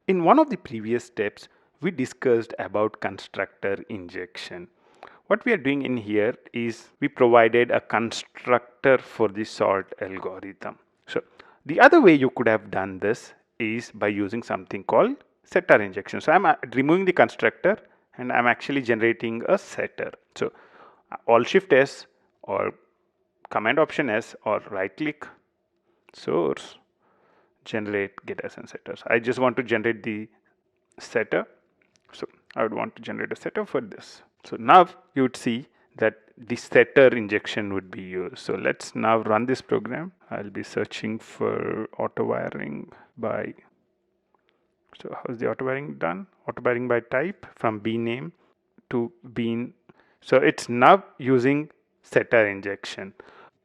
In one of the previous steps, we discussed about constructor injection. What we are doing in here is we provided a constructor for the sort algorithm. So the other way you could have done this is by using something called setter injection. So I'm removing the constructor and I'm actually generating a setter. So Alt Shift S or Command Option S or right click, source, generate getters and setters. I just want to generate the setter. So I would want to generate a setter for this. So now you would see that the setter injection would be used. So let's now run this program. I'll be searching for auto wiring by, so how's the auto wiring done? Auto wiring by type from B name to bean. So it's now using setter injection.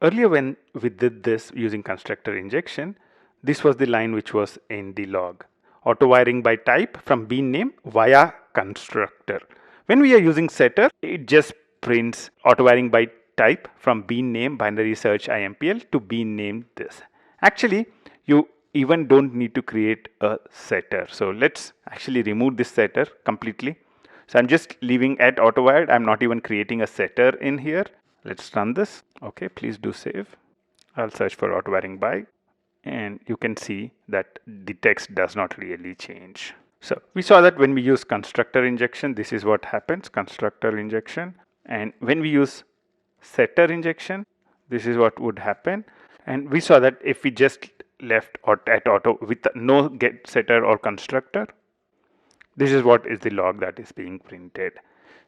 Earlier when we did this using constructor injection, this was the line which was in the log. Auto wiring by type from bean name via constructor. When we are using setter, it just prints auto wiring by type from bean name binary search IMPL to bean name this. Actually, you even don't need to create a setter. So let's actually remove this setter completely. So I'm just leaving at auto wired. I'm not even creating a setter in here. Let's run this. Okay, please do save. I'll search for auto wiring by, and you can see that the text does not really change. So we saw that when we use constructor injection, this is what happens, constructor injection. And when we use setter injection, this is what would happen. And we saw that if we just left at auto with no get setter or constructor, this is what is the log that is being printed.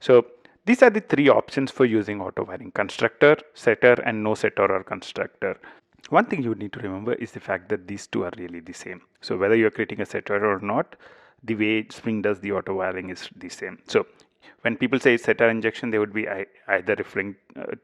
So these are the three options for using auto wiring: constructor, setter, and no setter or constructor. One thing you need to remember is the fact that these two are really the same. So whether you're creating a setter or not, the way Spring does the auto wiring is the same. So when people say setter injection, they would be either referring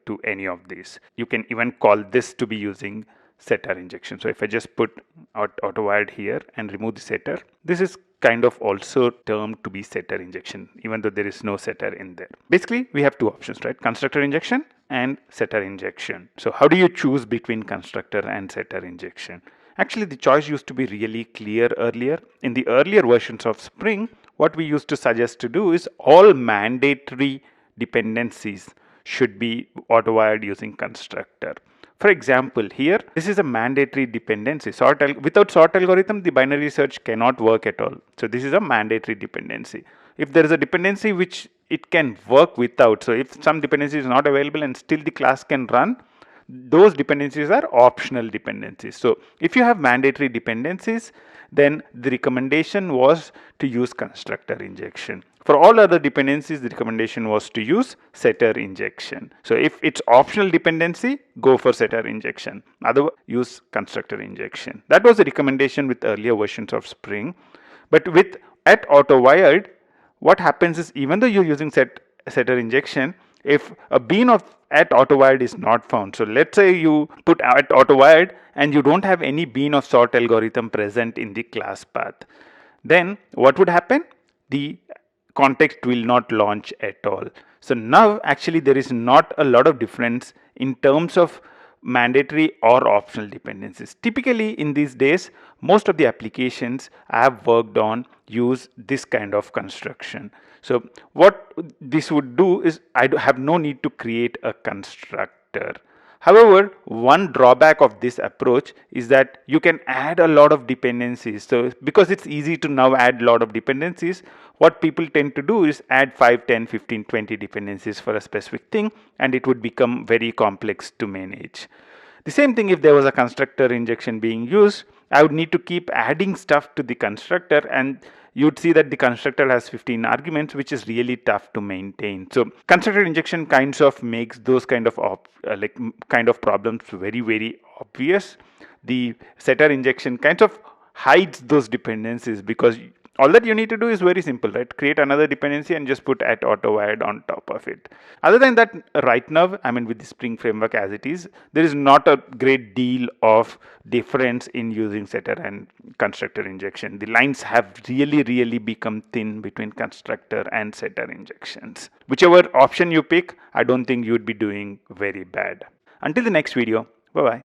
to any of these. You can even call this to be using setter injection. So if I just put auto wired here and remove the setter, this is kind of also termed to be setter injection, even though there is no setter in there. Basically, we have two options, right? Constructor injection and setter injection. So how do you choose between constructor and setter injection? Actually, the choice used to be really clear earlier. In the earlier versions of Spring, what we used to suggest to do is all mandatory dependencies should be auto-wired using constructor. For example, here, this is a mandatory dependency. Without sort algorithm, the binary search cannot work at all. So this is a mandatory dependency. If there is a dependency which it can work without, so if some dependency is not available and still the class can run, those dependencies are optional dependencies. So if you have mandatory dependencies, then the recommendation was to use constructor injection. For all other dependencies, the recommendation was to use setter injection. So if it's optional dependency, go for setter injection. Otherwise, use constructor injection. That was the recommendation with earlier versions of Spring. But with at auto wired, what happens is even though you're using setter injection, if a bean of at auto wired is not found, so let's say you put at auto wired and you don't have any bean of sort algorithm present in the class path, then what would happen? The context will not launch at all. So now actually there is not a lot of difference in terms of mandatory or optional dependencies. Typically in these days, most of the applications I have worked on use this kind of construction. So what this would do is I have no need to create a constructor. However, one drawback of this approach is that you can add a lot of dependencies. So because it's easy to now add a lot of dependencies, what people tend to do is add 5, 10, 15, 20 dependencies for a specific thing, and it would become very complex to manage. The same thing if there was a constructor injection being used, I would need to keep adding stuff to the constructor, and you'd see that the constructor has 15 arguments, which is really tough to maintain. So constructor injection kinds of makes those kind of problems very, very obvious. The setter injection kind of hides those dependencies, because all that you need to do is very simple, right? Create another dependency and just put at auto wired on top of it. Other than that, right now, I mean, with the Spring framework as it is, there is not a great deal of difference in using setter and constructor injection. The lines have really become thin between constructor and setter injections. Whichever option you pick, I don't think you would be doing very bad. Until the next video, bye bye.